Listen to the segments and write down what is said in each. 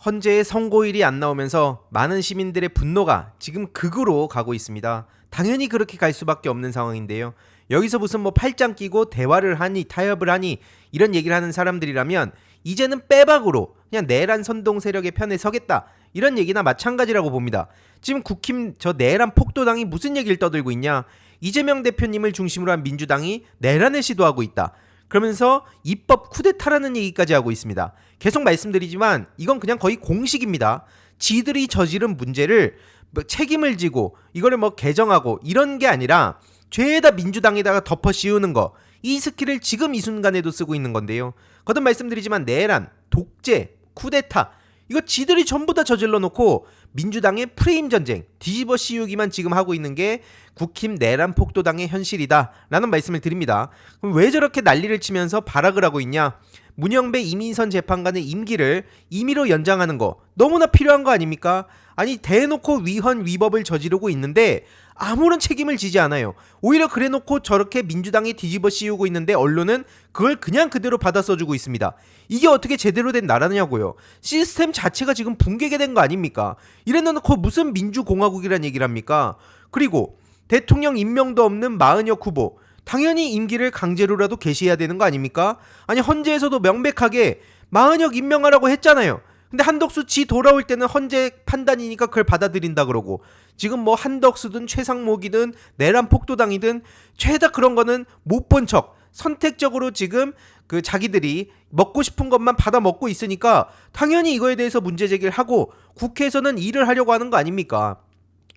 헌재의 선고일이 안 나오면서 많은 시민들의 분노가 지금 극으로 가고 있습니다. 당연히 그렇게 갈 수밖에 없는 상황인데요. 여기서 무슨 뭐 팔짱 끼고 대화를 하니 타협을 하니 이런 얘기를 하는 사람들이라면 이제는 빼박으로 그냥 내란 선동 세력의 편에 서겠다 이런 얘기나 마찬가지라고 봅니다. 지금 국힘 저 내란 폭도당이 무슨 얘기를 떠들고 있냐. 이재명 대표님을 중심으로 한 민주당이 내란을 시도하고 있다. 그러면서 입법 쿠데타라는 얘기까지 하고 있습니다. 계속 말씀드리지만 이건 그냥 거의 공식입니다. 지들이 저지른 문제를 책임을 지고 이거를 뭐 개정하고 이런 게 아니라 죄에다 민주당에다가 덮어 씌우는 거, 이 스킬을 지금 이 순간에도 쓰고 있는 건데요. 거듭 말씀드리지만 내란, 독재, 쿠데타 이거 지들이 전부 다 저질러 놓고 민주당의 프레임 전쟁 뒤집어 씌우기만 지금 하고 있는 게 국힘 내란 폭도당의 현실이다 라는 말씀을 드립니다. 그럼 왜 저렇게 난리를 치면서 발악을 하고 있냐. 문영배 이민선 재판관의 임기를 임의로 연장하는 거 너무나 필요한 거 아닙니까? 아니 대놓고 위헌 위법을 저지르고 있는데 아무런 책임을 지지 않아요. 오히려 그래놓고 저렇게 민주당이 뒤집어 씌우고 있는데 언론은 그걸 그냥 그대로 받아 써주고 있습니다. 이게 어떻게 제대로 된 나라냐고요. 시스템 자체가 지금 붕괴가 된 거 아닙니까? 이래놓고 무슨 민주공화국이란 얘기를 합니까? 그리고 대통령 임명도 없는 마은혁 후보 당연히 임기를 강제로라도 개시해야 되는 거 아닙니까? 아니 헌재에서도 명백하게 마은혁 임명하라고 했잖아요. 근데 한덕수 지 돌아올 때는 헌재 판단이니까 그걸 받아들인다 그러고 지금 뭐 한덕수든 최상목이든 내란 폭도당이든 죄다 그런 거는 못 본 척 선택적으로 지금 그 자기들이 먹고 싶은 것만 받아 먹고 있으니까 당연히 이거에 대해서 문제 제기를 하고 국회에서는 일을 하려고 하는 거 아닙니까?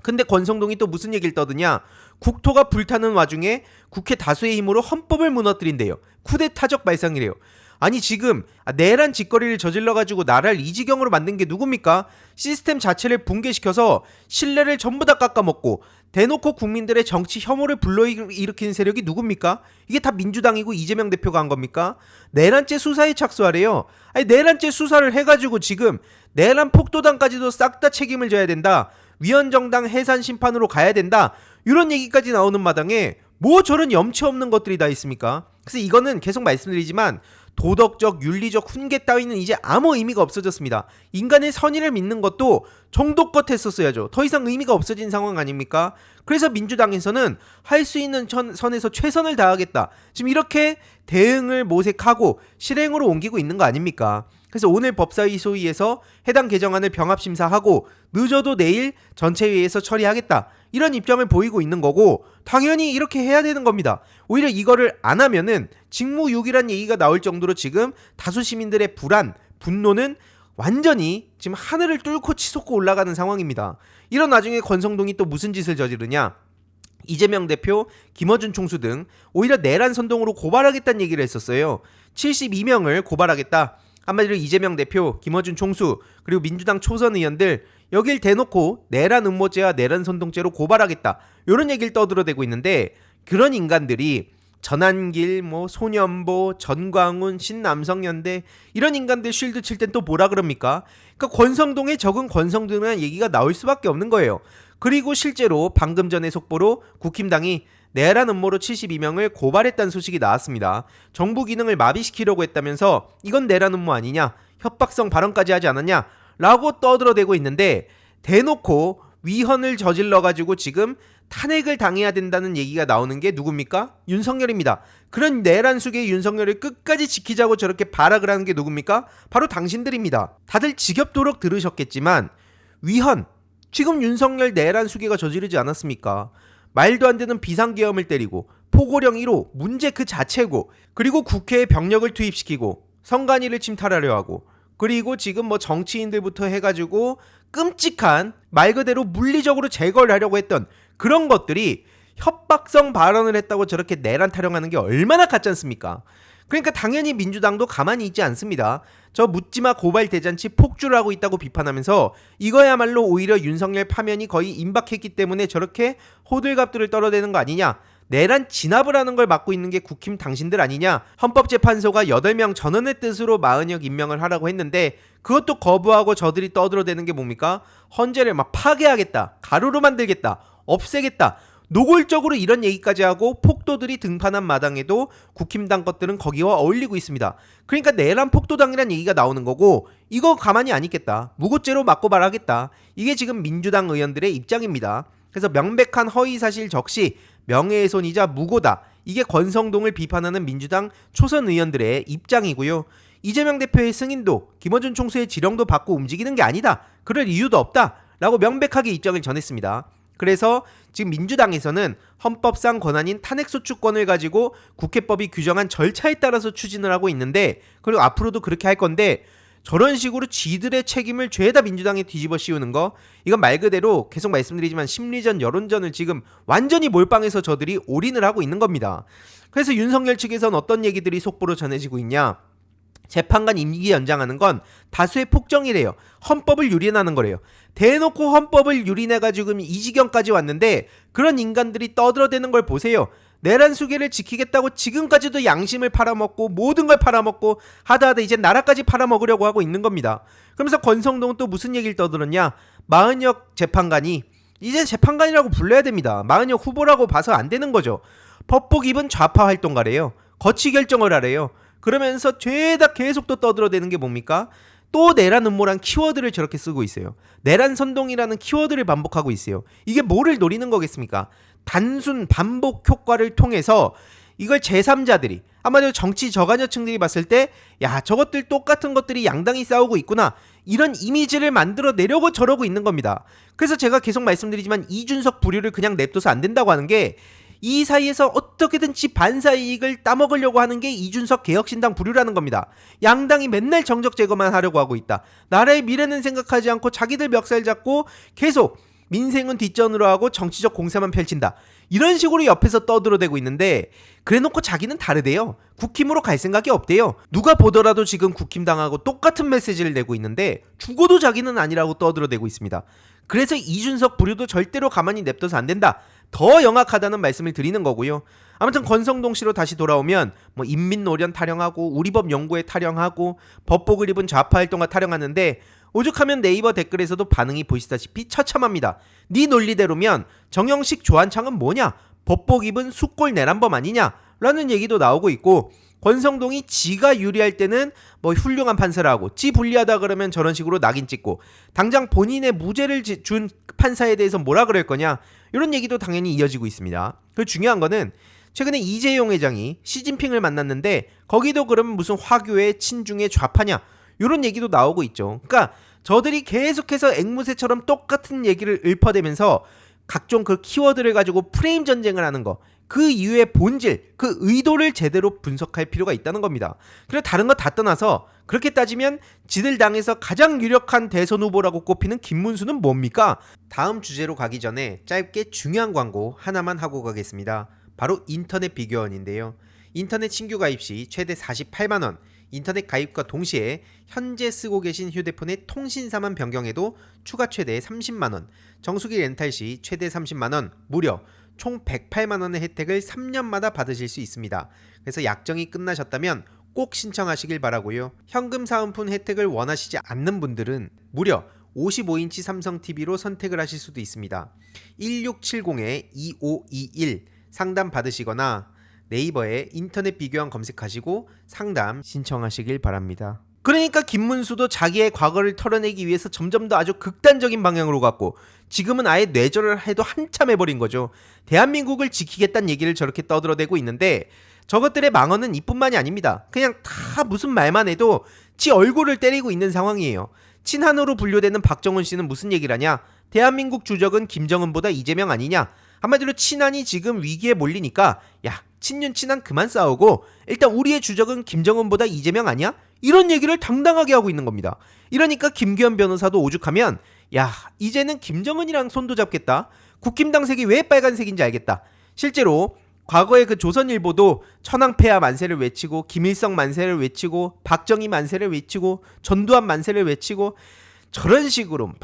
근데 권성동이 또 무슨 얘기를 떠드냐. 국토가 불타는 와중에 국회 다수의 힘으로 헌법을 무너뜨린대요. 쿠데타적 발상이래요. 아니 지금 내란 짓거리를 저질러가지고 나라를 이 지경으로 만든 게 누굽니까? 시스템 자체를 붕괴시켜서 신뢰를 전부 다 깎아먹고 대놓고 국민들의 정치 혐오를 불러일으키는 세력이 누굽니까? 이게 다 민주당이고 이재명 대표가 한 겁니까? 내란죄 수사에 착수하래요. 아니 내란죄 수사를 해가지고 지금 내란 폭도당까지도 싹 다 책임을 져야 된다. 위헌정당 해산 심판으로 가야 된다. 이런 얘기까지 나오는 마당에 뭐 저런 염치 없는 것들이 다 있습니까? 그래서 이거는 계속 말씀드리지만 도덕적, 윤리적 훈계 따위는 이제 아무 의미가 없어졌습니다. 인간의 선의를 믿는 것도 정도껏 했었어야죠. 더 이상 의미가 없어진 상황 아닙니까? 그래서 민주당에서는 할 수 있는 선에서 최선을 다하겠다. 지금 이렇게 대응을 모색하고 실행으로 옮기고 있는 거 아닙니까? 그래서 오늘 법사위 소위에서 해당 개정안을 병합심사하고 늦어도 내일 전체회의에서 처리하겠다. 이런 입장을 보이고 있는 거고 당연히 이렇게 해야 되는 겁니다. 오히려 이거를 안 하면은 직무유기란 얘기가 나올 정도로 지금 다수 시민들의 불안, 분노는 완전히 지금 하늘을 뚫고 치솟고 올라가는 상황입니다. 이런 와중에 권성동이 또 무슨 짓을 저지르냐. 이재명 대표, 김어준 총수 등 오히려 내란 선동으로 고발하겠다는 얘기를 했었어요. 72명을 고발하겠다. 한마디로 이재명 대표, 김어준 총수 그리고 민주당 초선 의원들 여길 대놓고 내란 음모죄와 내란 선동죄로 고발하겠다 이런 얘기를 떠들어대고 있는데 그런 인간들이 전한길, 뭐 소년보, 전광훈, 신남성연대 이런 인간들 쉴드 칠 땐 또 뭐라 그럽니까? 그러니까 권성동에 적은 권성동이라는 얘기가 나올 수밖에 없는 거예요. 그리고 실제로 방금 전에 속보로 국힘당이 내란 음모로 72명을 고발했다는 소식이 나왔습니다. 정부 기능을 마비시키려고 했다면서 이건 내란 음모 아니냐, 협박성 발언까지 하지 않았냐 라고 떠들어대고 있는데 대놓고 위헌을 저질러가지고 지금 탄핵을 당해야 된다는 얘기가 나오는 게 누굽니까? 윤석열입니다. 그런 내란 속의 윤석열을 끝까지 지키자고 저렇게 발악을 하는 게 누굽니까? 바로 당신들입니다. 다들 지겹도록 들으셨겠지만 위헌, 지금 윤석열 내란 수계가 저지르지 않았습니까? 말도 안 되는 비상계엄을 때리고 포고령 1호 문제 그 자체고 그리고 국회에 병력을 투입시키고 선관위를 침탈하려 하고 그리고 지금 뭐 정치인들부터 해가지고 끔찍한 말 그대로 물리적으로 제거를 하려고 했던 그런 것들이 협박성 발언을 했다고 저렇게 내란 타령하는 게 얼마나 가짜습니까? 그러니까 당연히 민주당도 가만히 있지 않습니다. 저 묻지마 고발 대잔치 폭주를 하고 있다고 비판하면서 이거야말로 오히려 윤석열 파면이 거의 임박했기 때문에 저렇게 호들갑들을 떨어대는 거 아니냐. 내란 진압을 하는 걸 맡고 있는 게 국힘 당신들 아니냐. 헌법재판소가 8명 전원의 뜻으로 마은혁 임명을 하라고 했는데 그것도 거부하고 저들이 떠들어대는 게 뭡니까? 헌재를 막 파괴하겠다, 가루로 만들겠다, 없애겠다, 노골적으로 이런 얘기까지 하고 폭도들이 등판한 마당에도 국힘당 것들은 거기와 어울리고 있습니다. 그러니까 내란 폭도당이란 얘기가 나오는 거고 이거 가만히 안 있겠다. 무고죄로 맞고 말하겠다. 이게 지금 민주당 의원들의 입장입니다. 그래서 명백한 허위사실 적시, 명예훼손이자 무고다. 이게 권성동을 비판하는 민주당 초선 의원들의 입장이고요. 이재명 대표의 승인도 김어준 총수의 지령도 받고 움직이는 게 아니다. 그럴 이유도 없다. 라고 명백하게 입장을 전했습니다. 그래서 지금 민주당에서는 헌법상 권한인 탄핵소추권을 가지고 국회법이 규정한 절차에 따라서 추진을 하고 있는데 그리고 앞으로도 그렇게 할 건데 저런 식으로 지들의 책임을 죄다 민주당에 뒤집어 씌우는 거 이건 말 그대로 계속 말씀드리지만 심리전 여론전을 지금 완전히 몰빵해서 저들이 올인을 하고 있는 겁니다. 그래서 윤석열 측에서는 어떤 얘기들이 속보로 전해지고 있냐. 재판관 임기 연장하는 건 다수의 폭정이래요. 헌법을 유린하는 거래요. 대놓고 헌법을 유린해가지고 이 지경까지 왔는데 그런 인간들이 떠들어대는 걸 보세요. 내란 수계를 지키겠다고 지금까지도 양심을 팔아먹고 모든 걸 팔아먹고 하다 이제 나라까지 팔아먹으려고 하고 있는 겁니다. 그러면서 권성동은 또 무슨 얘기를 떠들었냐. 마은혁 재판관이 이제 재판관이라고 불러야 됩니다. 마은혁 후보라고 봐서 안 되는 거죠. 법복 입은 좌파 활동가래요. 거치 결정을 하래요. 그러면서 죄다 계속 또 떠들어대는 게 뭡니까? 또 내란 음모란 키워드를 저렇게 쓰고 있어요. 내란 선동이라는 키워드를 반복하고 있어요. 이게 뭐를 노리는 거겠습니까? 단순 반복 효과를 통해서 이걸 제3자들이 아마도 정치 저간여층들이 봤을 때 야 저것들 똑같은 것들이 양당이 싸우고 있구나 이런 이미지를 만들어 내려고 저러고 있는 겁니다. 그래서 제가 계속 말씀드리지만 이준석 부류를 그냥 냅둬서 안 된다고 하는 게 이 사이에서 어떻게든지 반사이익을 따먹으려고 하는 게 이준석 개혁신당 부류라는 겁니다. 양당이 맨날 정적 제거만 하려고 하고 있다. 나라의 미래는 생각하지 않고 자기들 멱살 잡고 계속 민생은 뒷전으로 하고 정치적 공세만 펼친다. 이런 식으로 옆에서 떠들어대고 있는데 그래놓고 자기는 다르대요. 국힘으로 갈 생각이 없대요. 누가 보더라도 지금 국힘당하고 똑같은 메시지를 내고 있는데 죽어도 자기는 아니라고 떠들어대고 있습니다. 그래서 이준석 부류도 절대로 가만히 냅둬서 안 된다. 더 영악하다는 말씀을 드리는 거고요. 아무튼 권성동 씨로 다시 돌아오면 뭐 인민노련 타령하고 우리법 연구에 타령하고 법복을 입은 좌파 활동가 타령하는데 오죽하면 네이버 댓글에서도 반응이 보시다시피 처참합니다. 네 논리대로면 정영식 조한창은 뭐냐? 법복 입은 숙골 내란범 아니냐? 라는 얘기도 나오고 있고 권성동이 지가 유리할 때는 뭐 훌륭한 판사를 하고 지 불리하다 그러면 저런 식으로 낙인 찍고 당장 본인의 무죄를 준 판사에 대해서 뭐라 그럴 거냐 이런 얘기도 당연히 이어지고 있습니다. 그 중요한 거는 최근에 이재용 회장이 시진핑을 만났는데 거기도 그러면 무슨 화교의 친중의 좌파냐 이런 얘기도 나오고 있죠. 그러니까 저들이 계속해서 앵무새처럼 똑같은 얘기를 읊어대면서 각종 그 키워드를 가지고 프레임 전쟁을 하는 거 그 이유의 본질, 그 의도를 제대로 분석할 필요가 있다는 겁니다. 그리고 다른 거 다 떠나서 그렇게 따지면 지들 당에서 가장 유력한 대선 후보라고 꼽히는 김문수는 뭡니까? 다음 주제로 가기 전에 짧게 중요한 광고 하나만 하고 가겠습니다. 바로 인터넷 비교원인데요. 인터넷 신규 가입 시 최대 48만원, 인터넷 가입과 동시에 현재 쓰고 계신 휴대폰의 통신사만 변경해도 추가 최대 30만원, 정수기 렌탈 시 최대 30만원, 무려 총 108만원의 혜택을 3년마다 받으실 수 있습니다. 그래서 약정이 끝나셨다면 꼭 신청하시길 바라고요. 현금 사은품 혜택을 원하시지 않는 분들은 무려 55인치 삼성 TV로 선택을 하실 수도 있습니다. 1670-2521 상담 받으시거나 네이버에 인터넷 비교원 검색하시고 상담 신청하시길 바랍니다. 그러니까 김문수도 자기의 과거를 털어내기 위해서 점점 더 아주 극단적인 방향으로 갔고 지금은 아예 뇌절을 해도 한참 해버린 거죠. 대한민국을 지키겠다는 얘기를 저렇게 떠들어대고 있는데 저것들의 망언은 이뿐만이 아닙니다. 그냥 다 무슨 말만 해도 지 얼굴을 때리고 있는 상황이에요. 친한으로 분류되는 박정훈 씨는 무슨 얘기를 하냐? 대한민국 주적은 김정은보다 이재명 아니냐? 한마디로 친한이 지금 위기에 몰리니까 야 친윤 친한 그만 싸우고 일단 우리의 주적은 김정은보다 이재명 아니야? 이런 얘기를 당당하게 하고 있는 겁니다. 이러니까 김기현 변호사도 오죽하면 야 이제는 김정은이랑 손도 잡겠다. 국힘당색이 왜 빨간색인지 알겠다. 실제로 과거에 그 조선일보도 천황폐하 만세를 외치고 김일성 만세를 외치고 박정희 만세를 외치고 전두환 만세를 외치고 저런 식으로 막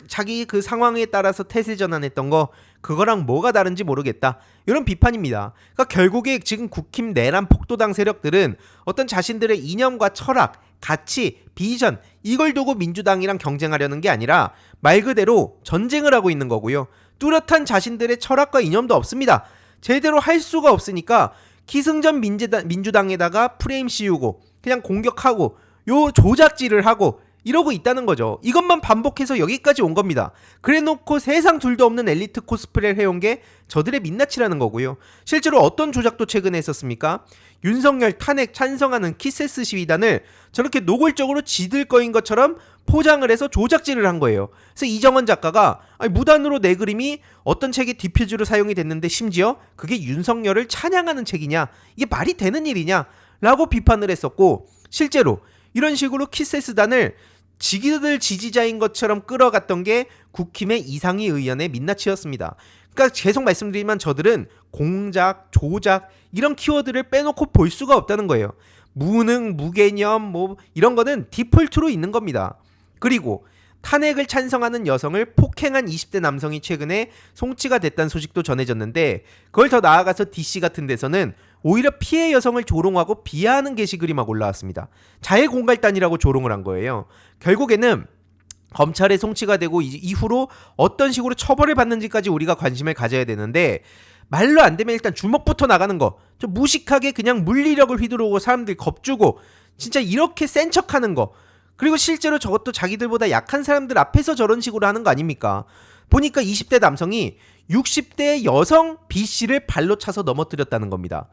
자기 그 상황에 따라서 태세 전환했던 거 그거랑 뭐가 다른지 모르겠다. 이런 비판입니다. 그러니까 결국에 지금 국힘 내란 폭도당 세력들은 어떤 자신들의 이념과 철학, 가치, 비전 이걸 두고 민주당이랑 경쟁하려는 게 아니라 말 그대로 전쟁을 하고 있는 거고요. 뚜렷한 자신들의 철학과 이념도 없습니다. 제대로 할 수가 없으니까 기승전 민주당에다가 프레임 씌우고 그냥 공격하고 요 조작질을 하고 이러고 있다는 거죠. 이것만 반복해서 여기까지 온 겁니다. 그래놓고 세상 둘도 없는 엘리트 코스프레를 해온 게 저들의 민낯이라는 거고요. 실제로 어떤 조작도 최근에 했었습니까? 윤석열 탄핵 찬성하는 키세스 시위단을 저렇게 노골적으로 지들 거인 것처럼 포장을 해서 조작질을 한 거예요. 그래서 이정원 작가가 무단으로 내 그림이 어떤 책의 뒷표지로 사용이 됐는데 심지어 그게 윤석열을 찬양하는 책이냐? 이게 말이 되는 일이냐? 라고 비판을 했었고, 실제로 이런 식으로 키세스단을 지기들 지지자인 것처럼 끌어갔던 게 국힘의 이상희 의원의 민낯이었습니다. 그러니까 계속 말씀드리지만 저들은 공작, 조작 이런 키워드를 빼놓고 볼 수가 없다는 거예요. 무능, 무개념 뭐 이런 거는 디폴트로 있는 겁니다. 그리고 탄핵을 찬성하는 여성을 폭행한 20대 남성이 최근에 송치가 됐다는 소식도 전해졌는데, 그걸 더 나아가서 DC 같은 데서는 오히려 피해 여성을 조롱하고 비하하는 게시글이 막 올라왔습니다. 자해공갈단이라고 조롱을 한 거예요. 결국에는 검찰에 송치가 되고 이후로 어떤 식으로 처벌을 받는지까지 우리가 관심을 가져야 되는데, 말로 안 되면 일단 주먹부터 나가는 거, 좀 무식하게 그냥 물리력을 휘두르고 사람들 겁주고 진짜 이렇게 센 척하는 거, 그리고 실제로 저것도 자기들보다 약한 사람들 앞에서 저런 식으로 하는 거 아닙니까? 보니까 20대 남성이 60대 여성 B씨를 발로 차서 넘어뜨렸다는 겁니다.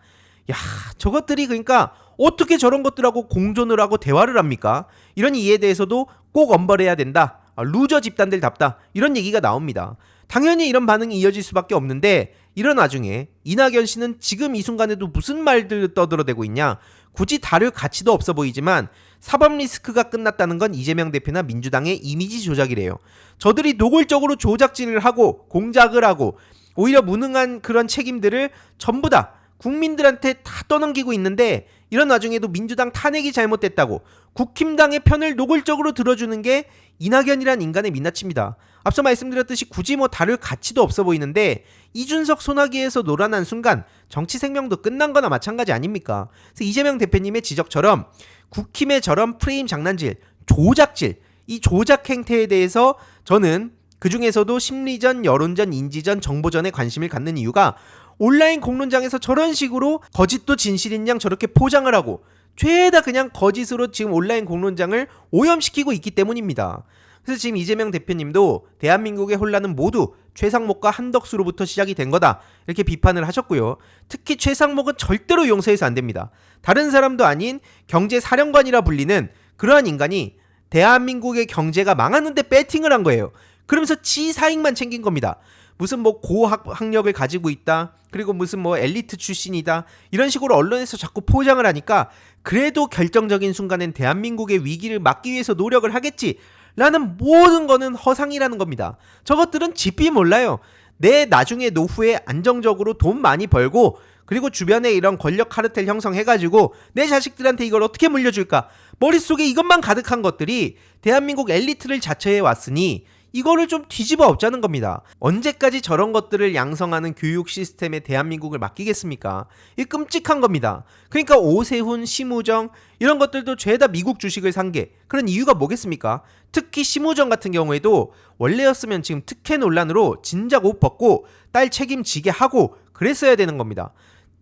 야, 저것들이 그러니까 어떻게 저런 것들하고 공존을 하고 대화를 합니까? 이런 이에 대해서도 꼭 엄벌해야 된다. 루저 집단들답다. 이런 얘기가 나옵니다. 당연히 이런 반응이 이어질 수밖에 없는데, 이런 와중에 이낙연 씨는 지금 이 순간에도 무슨 말들 떠들어대고 있냐? 굳이 다룰 가치도 없어 보이지만 사법 리스크가 끝났다는 건 이재명 대표나 민주당의 이미지 조작이래요. 저들이 노골적으로 조작질을 하고 공작을 하고 오히려 무능한 그런 책임들을 전부 다 국민들한테 다 떠넘기고 있는데, 이런 와중에도 민주당 탄핵이 잘못됐다고 국힘당의 편을 노골적으로 들어주는 게 이낙연이란 인간의 민낯입니다. 앞서 말씀드렸듯이 굳이 뭐 다룰 가치도 없어 보이는데, 이준석 소나기에서 놀아난 순간 정치 생명도 끝난 거나 마찬가지 아닙니까? 그래서 이재명 대표님의 지적처럼 국힘의 저런 프레임 장난질, 조작질, 이 조작 행태에 대해서 저는 그 중에서도 심리전, 여론전, 인지전, 정보전에 관심을 갖는 이유가, 온라인 공론장에서 저런 식으로 거짓도 진실인 양 저렇게 포장을 하고 죄다 그냥 거짓으로 지금 온라인 공론장을 오염시키고 있기 때문입니다. 그래서 지금 이재명 대표님도 대한민국의 혼란은 모두 최상목과 한덕수로부터 시작이 된 거다, 이렇게 비판을 하셨고요. 특히 최상목은 절대로 용서해서 안 됩니다. 다른 사람도 아닌 경제사령관이라 불리는 그러한 인간이 대한민국의 경제가 망하는데 배팅을 한 거예요. 그러면서 지 사익만 챙긴 겁니다. 무슨 뭐 고학력을 가지고 있다, 그리고 무슨 뭐 엘리트 출신이다, 이런 식으로 언론에서 자꾸 포장을 하니까 그래도 결정적인 순간엔 대한민국의 위기를 막기 위해서 노력을 하겠지 라는 모든 거는 허상이라는 겁니다. 저것들은 집비 몰라요. 내 나중에 노후에 안정적으로 돈 많이 벌고, 그리고 주변에 이런 권력 카르텔 형성해가지고 내 자식들한테 이걸 어떻게 물려줄까, 머릿속에 이것만 가득한 것들이 대한민국 엘리트를 자처해 왔으니 이거를 좀 뒤집어 엎자는 겁니다. 언제까지 저런 것들을 양성하는 교육 시스템에 대한민국을 맡기겠습니까? 이게 끔찍한 겁니다. 그러니까 오세훈, 심우정 이런 것들도 죄다 미국 주식을 산 게 그런 이유가 뭐겠습니까? 특히 심우정 같은 경우에도 원래였으면 지금 특혜 논란으로 진작 옷 벗고 딸 책임지게 하고 그랬어야 되는 겁니다.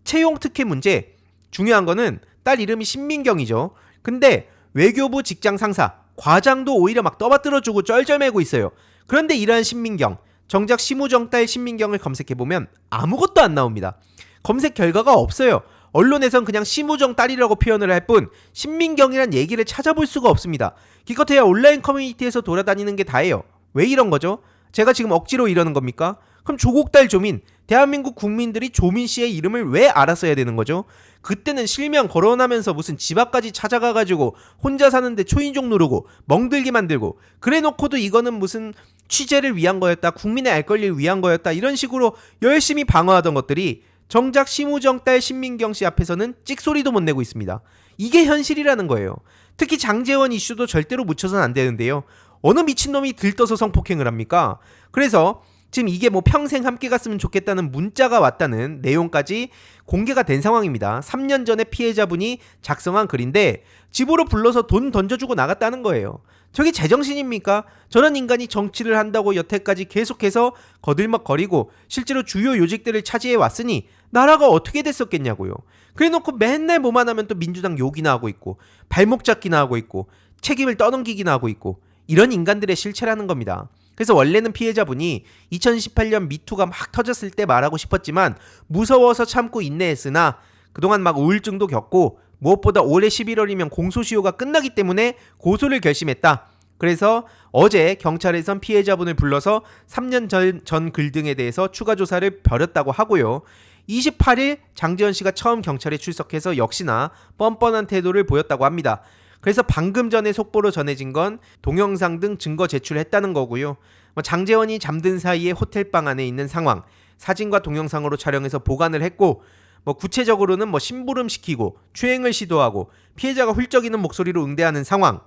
채용 특혜 문제, 중요한 거는 딸 이름이 신민경이죠. 근데 외교부 직장 상사 과장도 오히려 막 떠받들어주고 쩔쩔매고 있어요. 그런데 이러한 신민경, 정작 심우정 딸 신민경을 검색해보면 아무것도 안 나옵니다. 검색 결과가 없어요. 언론에선 그냥 심우정 딸이라고 표현을 할 뿐 신민경이란 얘기를 찾아볼 수가 없습니다. 기껏해야 온라인 커뮤니티에서 돌아다니는 게 다예요. 왜 이런 거죠? 제가 지금 억지로 이러는 겁니까? 그럼 조국 딸 조민, 대한민국 국민들이 조민 씨의 이름을 왜 알았어야 되는 거죠? 그때는 실명 거론하면서 무슨 집 앞까지 찾아가가지고 혼자 사는데 초인종 누르고 멍들게 만들고, 그래놓고도 이거는 무슨 취재를 위한 거였다, 국민의 알 권리를 위한 거였다, 이런 식으로 열심히 방어하던 것들이 정작 심우정 딸 신민경 씨 앞에서는 찍소리도 못 내고 있습니다. 이게 현실이라는 거예요. 특히 장제원 이슈도 절대로 묻혀서는 안 되는데요. 어느 미친놈이 들떠서 성폭행을 합니까? 그래서 지금 이게 뭐 평생 함께 갔으면 좋겠다는 문자가 왔다는 내용까지 공개가 된 상황입니다. 3년 전에 피해자분이 작성한 글인데 집으로 불러서 돈 던져주고 나갔다는 거예요. 저게 제정신입니까? 저런 인간이 정치를 한다고 여태까지 계속해서 거들먹거리고 실제로 주요 요직들을 차지해 왔으니 나라가 어떻게 됐었겠냐고요. 그래놓고 맨날 뭐만 하면 또 민주당 욕이나 하고 있고 발목 잡기나 하고 있고 책임을 떠넘기기나 하고 있고 이런 인간들의 실체라는 겁니다. 그래서 원래는 피해자분이 2018년 미투가 막 터졌을 때 말하고 싶었지만 무서워서 참고 인내했으나 그동안 막 우울증도 겪고 무엇보다 올해 11월이면 공소시효가 끝나기 때문에 고소를 결심했다. 그래서 어제 경찰에선 피해자분을 불러서 3년 전 글 등에 대해서 추가 조사를 벌였다고 하고요. 28일 장지현 씨가 처음 경찰에 출석해서 역시나 뻔뻔한 태도를 보였다고 합니다. 그래서 방금 전에 속보로 전해진 건 동영상 등 증거 제출했다는 거고요. 장재원이 잠든 사이에 호텔방 안에 있는 상황, 사진과 동영상으로 촬영해서 보관을 했고 구체적으로는 심부름시키고 추행을 시도하고 피해자가 훌쩍이는 목소리로 응대하는 상황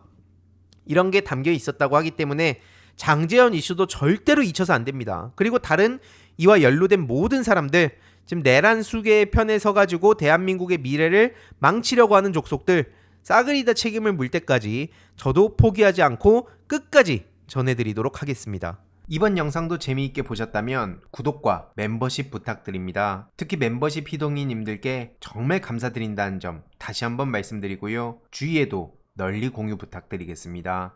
이런 게 담겨 있었다고 하기 때문에 장재원 이슈도 절대로 잊혀서 안 됩니다. 그리고 다른 이와 연루된 모든 사람들 지금 내란 수계의 편에 서가지고 대한민국의 미래를 망치려고 하는 족속들 싸그리 다 책임을 물 때까지 저도 포기하지 않고 끝까지 전해드리도록 하겠습니다. 이번 영상도 재미있게 보셨다면 구독과 멤버십 부탁드립니다. 특히 멤버십 희동이님들께 정말 감사드린다는 점 다시 한번 말씀드리고요. 주위에도 널리 공유 부탁드리겠습니다.